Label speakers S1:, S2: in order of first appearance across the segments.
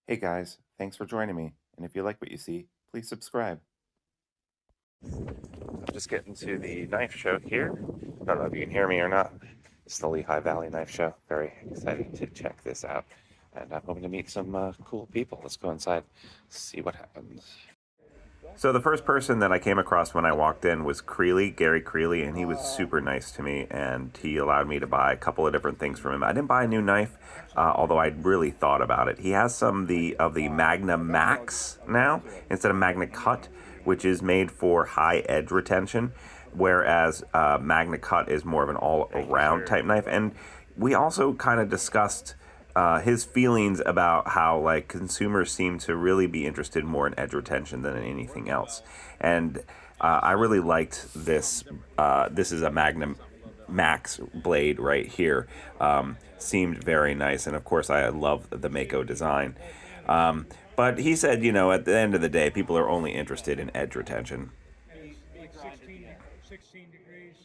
S1: Hey guys, thanks for joining me. And if you like what you see, please subscribe. I'm just getting to the knife show here. I don't know if you can hear me or not. It's the Lehigh Valley Knife Show. Very excited to check this out. And I'm hoping to meet some cool people. Let's go inside, see what happens. So the first person that I came across when I walked in was Creley, Gary Creley, and he was super nice to me, and he allowed me to buy a couple of different things from him. I didn't buy a new knife, although I really thought about it. He has some of the Magna Max now instead of Magna Cut, which is made for high edge retention, whereas Magna Cut is more of an all-around type knife. And we also kind of discussed his feelings about how like consumers seem to really be interested more in edge retention than in anything else. And I really liked this. This is a Magnum Max blade right here. Seemed very nice, and of course I love the Mako design. But he said, you know, at the end of the day, people are only interested in edge retention. 16 degrees.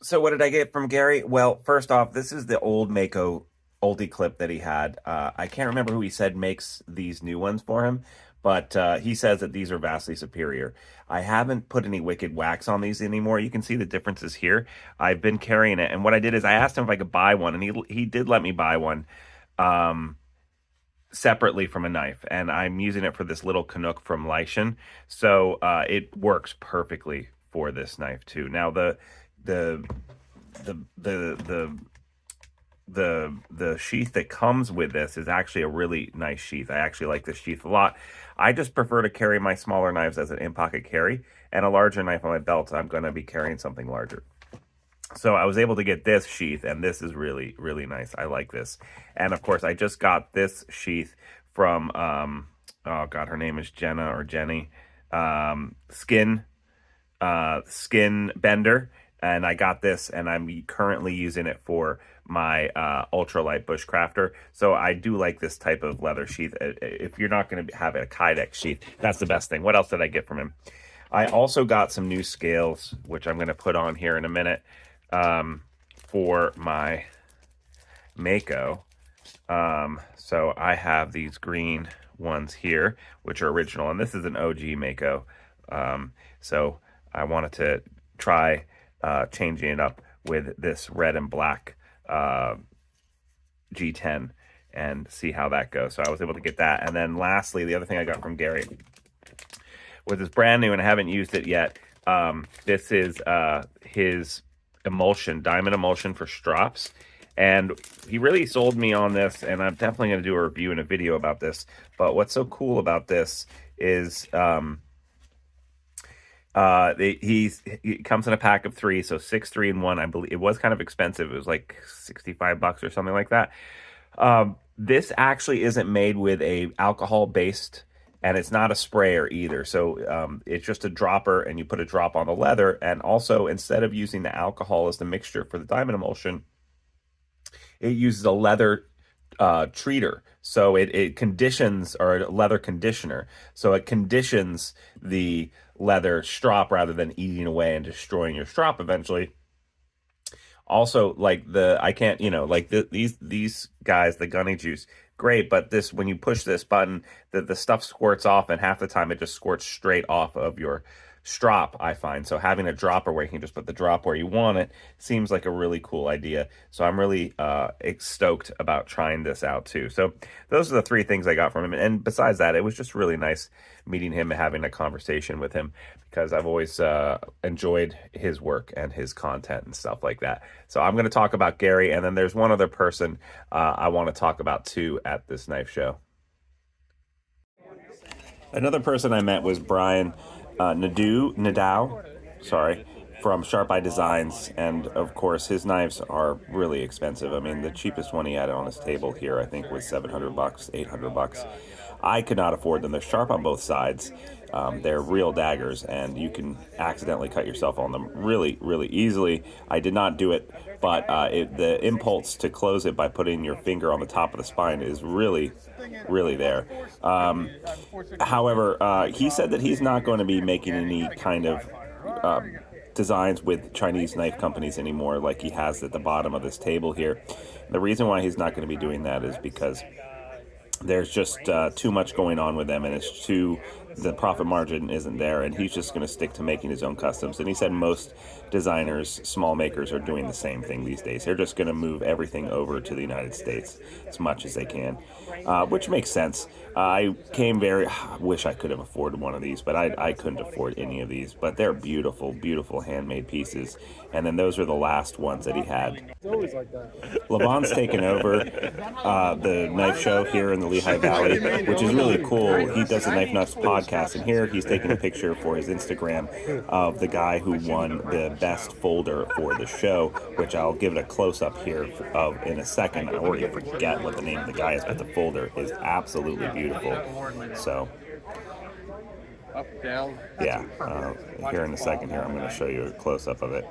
S1: So what did I get from Gary? Well, first off, this is the old Mako Ulti clip that he had. I can't remember who he said makes these new ones for him, but he says that these are vastly superior. I haven't put any Wicked Wax on these anymore. You can see the differences here. I've been carrying it, and what I did is I asked him if I could buy one, and he did let me buy one separately from a knife, and I'm using it for this little Canuck from Leishon, so it works perfectly for this knife too. Now the sheath that comes with this is actually a really nice sheath. I actually like this sheath a lot. I just prefer to carry my smaller knives as an in-pocket carry, and a larger knife on my belt, I'm going to be carrying something larger. So I was able to get this sheath, and this is really, really nice. I like this. And of course, I just got this sheath from, oh God, her name is Jenna or Jenny, Skin Bender. And I got this, and I'm currently using it for my ultralight bushcrafter. So I do like this type of leather sheath. If you're not going to have a Kydex sheath, that's the best thing. What else did I get from him? I also got some new scales, which I'm going to put on here in a minute, for my Mako. So I have these green ones here, which are original, and this is an OG Mako. So I wanted to try changing it up with this red and black G10 and see how that goes. So I was able to get that. And then lastly, the other thing I got from Gary was this brand new, and I haven't used it yet. This is his emulsion, diamond emulsion for strops. And he really sold me on this, and I'm definitely going to do a review and a video about this. But what's so cool about this is he comes in a pack of 3, so 6, 3, and 1. I believe it was kind of expensive. It was like $65 or something like that. This actually isn't made with a alcohol based, and it's not a sprayer either. So it's just a dropper, and you put a drop on the leather. And also, instead of using the alcohol as the mixture for the diamond emulsion, it uses a leather treater. So it conditions, or a leather conditioner. So it conditions the leather strop rather than eating away and destroying your strop eventually. Also, like these guys, the Gunny Juice, great, but this, when you push this button, the stuff squirts off, and half the time it just squirts straight off of your strop, I find. So having a dropper where you can just put the drop where you want it seems like a really cool idea. So I'm really stoked about trying this out too. So those are the 3 things I got from him. And besides that, it was just really nice meeting him and having a conversation with him, because I've always enjoyed his work and his content and stuff like that. So I'm going to talk about Gary, and then there's one other person I want to talk about too at this knife show. Another person I met was Brian Nadeau, from Sharp Eye Designs, and of course his knives are really expensive. I mean, the cheapest one he had on his table here, I think, was $700, $800. I could not afford them. They're sharp on both sides. They're real daggers, and you can accidentally cut yourself on them really, really easily. I did not do it, but the impulse to close it by putting your finger on the top of the spine is really, really there. However, he said that he's not going to be making any kind of designs with Chinese knife companies anymore, like he has at the bottom of this table here. The reason why he's not going to be doing that is because there's just too much going on with them, and the profit margin isn't there, and he's just going to stick to making his own customs. And he said most designers, small makers, are doing the same thing these days. They're just going to move everything over to the United States as much as they can, which makes sense. I wish I could have afforded one of these, but I couldn't afford any of these. But they're beautiful, beautiful handmade pieces. And then those are the last ones that he had.
S2: It's always like that.
S1: Leavon's taken over the knife show here in the Lehigh Valley, which is really cool. He does the Knife Nuts podcast, and here he's taking a picture for his Instagram of the guy who won the best folder for the show, which I'll give it a close-up here of in a second. I already forget what the name of the guy is, but the folder is absolutely beautiful. So,
S2: Up, down.
S1: yeah, here in a second here, I'm going to show you a close-up of it.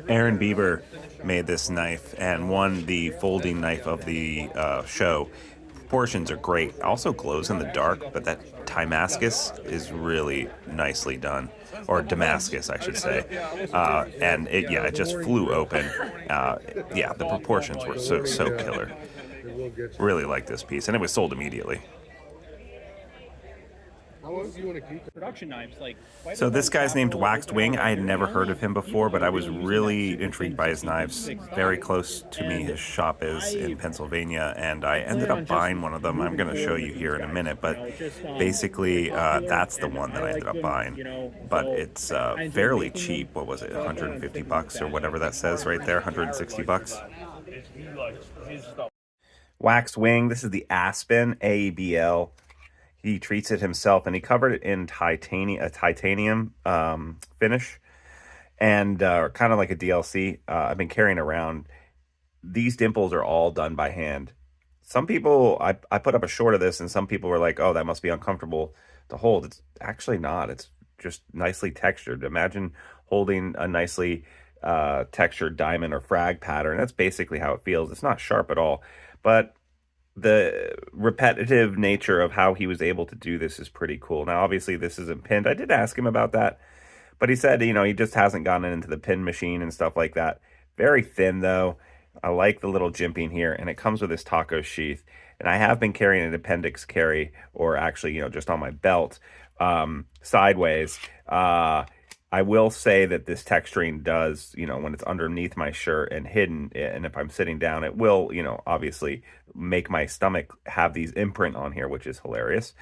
S1: Aaron Bieber made this knife and won the folding knife of the show. Proportions are great. Also glows in the dark, but that Damascus is really nicely done, or Damascus, I should say. And it just flew open. The proportions were so killer. Really like this piece, and it was sold immediately.
S3: Production knives,
S1: So this guy's named Waxed Wing. I had never heard of him before, but I was really intrigued by his knives. Very close to me, his shop is in Pennsylvania, and I ended up buying one of them. I'm going to show you here in a minute, but basically that's the one that I ended up buying. But it's fairly cheap. What was it, 150 bucks or whatever that says right there, 160 bucks. Waxed Wing, this is the Aspen ABL. He treats it himself, and he covered it in titanium finish, and kind of like a DLC. I've been carrying around. These dimples are all done by hand. Some people, I put up a short of this, and some people were like, oh, that must be uncomfortable to hold. It's actually not. It's just nicely textured. Imagine holding a nicely textured diamond or frag pattern. That's basically how it feels. It's not sharp at all, but the repetitive nature of how he was able to do this is pretty cool. Now, obviously, this isn't pinned. I did ask him about that, but he said, he just hasn't gotten into the pin machine and stuff like that. Very thin, though. I like the little jimping here, and it comes with this taco sheath. And I have been carrying an appendix carry, or actually, just on my belt, sideways. I will say that this texturing does, when it's underneath my shirt and hidden, and if I'm sitting down, it will, obviously make my stomach have these imprint on here, which is hilarious.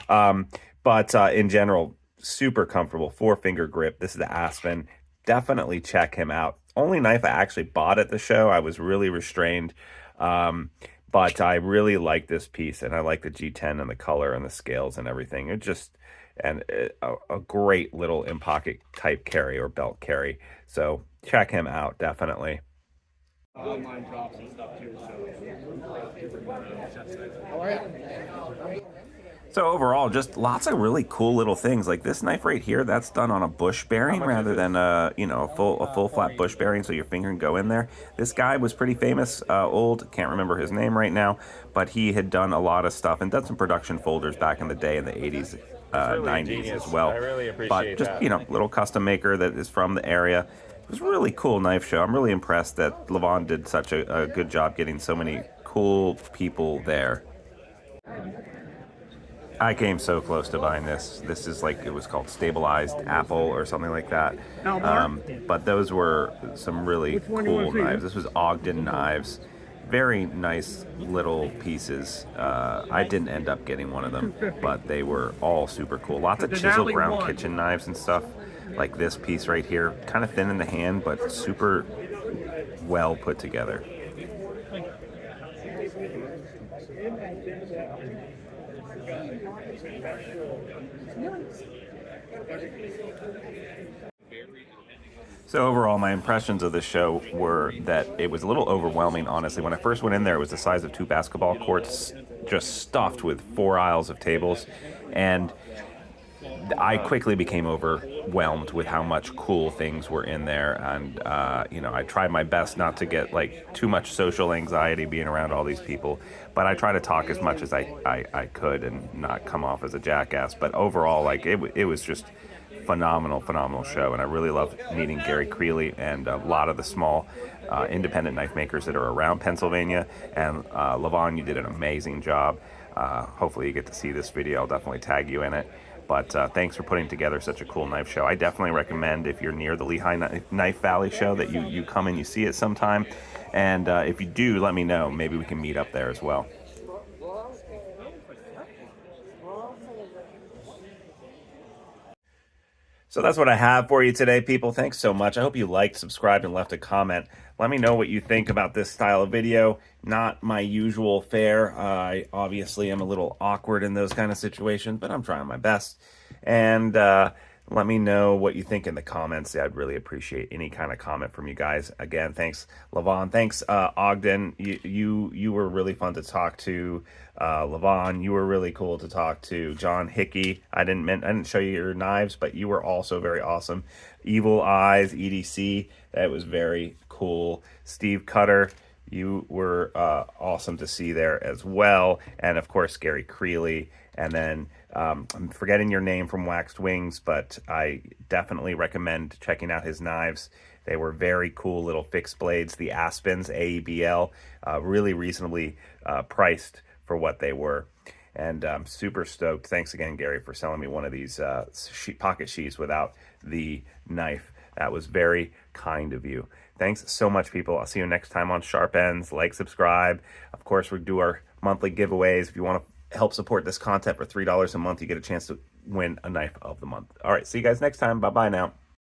S1: But in general, super comfortable, 4-finger grip. This is the Aspen. Definitely check him out. Only knife I actually bought at the show. I was really restrained. But I really like this piece, and I like the G10 and the color and the scales and everything. It just... and a great little in-pocket type carry or belt carry. So check him out, definitely.
S3: online drops and stuff too.
S1: So overall, just lots of really cool little things. Like this knife right here, that's done on a bush bearing rather than a full flat bush bearing, so your finger can go in there. This guy was pretty famous, can't remember his name right now, but he had done a lot of stuff and done some production folders back in the day in the 80s. 90s as well.
S4: I really appreciate
S1: but just
S4: that.
S1: Little custom maker that is from the area. It was a really cool knife show. I'm really impressed that Leavon did such a good job getting so many cool people there. I came so close to buying this. This is it was called Stabilized Apple or something like that. But those were some really cool knives. This was Ogden Knives. Very nice little pieces. I didn't end up getting one of them, but they were all super cool. Lots of chiseled ground kitchen knives and stuff, like this piece right here. Kind of thin in the hand, but super well put together. So overall, my impressions of the show were that it was a little overwhelming, honestly. When I first went in there, it was the size of 2 basketball courts, just stuffed with 4 aisles of tables. And I quickly became overwhelmed with how much cool things were in there. And, I tried my best not to get too much social anxiety being around all these people. But I try to talk as much as I could and not come off as a jackass. But overall, it was just phenomenal show, and I really love meeting Gary Creley and a lot of the small independent knife makers that are around Pennsylvania. And Leavon, you did an amazing job. Hopefully you get to see this video. I'll definitely tag you in it. But thanks for putting together such a cool knife show. I definitely recommend, if you're near the Lehigh Knife Valley show, that you come and you see it sometime. And if you do, let me know. Maybe we can meet up there as well. So that's what I have for you today, people. Thanks so much. I hope you liked, subscribed, and left a comment. Let me know what you think about this style of video. Not my usual fare. I obviously am a little awkward in those kind of situations, but I'm trying my best. And let me know what you think in the comments. I'd really appreciate any kind of comment from you guys. Again, thanks, Leavon. Thanks, Ogden. You were really fun to talk to. Leavon, you were really cool to talk to. John Hickey, I didn't show you your knives, but you were also very awesome. Evil Eyes, EDC, that was very cool. Steve Cutter, you were awesome to see there as well. And of course, Gary Creley. And then I'm forgetting your name from Waxed Wings, but I definitely recommend checking out his knives. They were very cool little fixed blades, the Aspen ABL, really reasonably priced for what they were. And I'm super stoked. Thanks again, Gary, for selling me one of these pocket sheaths without the knife. That was very kind of you. Thanks so much, people. I'll see you next time on Sharp Ends. Like, subscribe. Of course, we do our monthly giveaways. If you want to help support this content for $3 a month, you get a chance to win a knife of the month. All right, see you guys next time. Bye-bye now.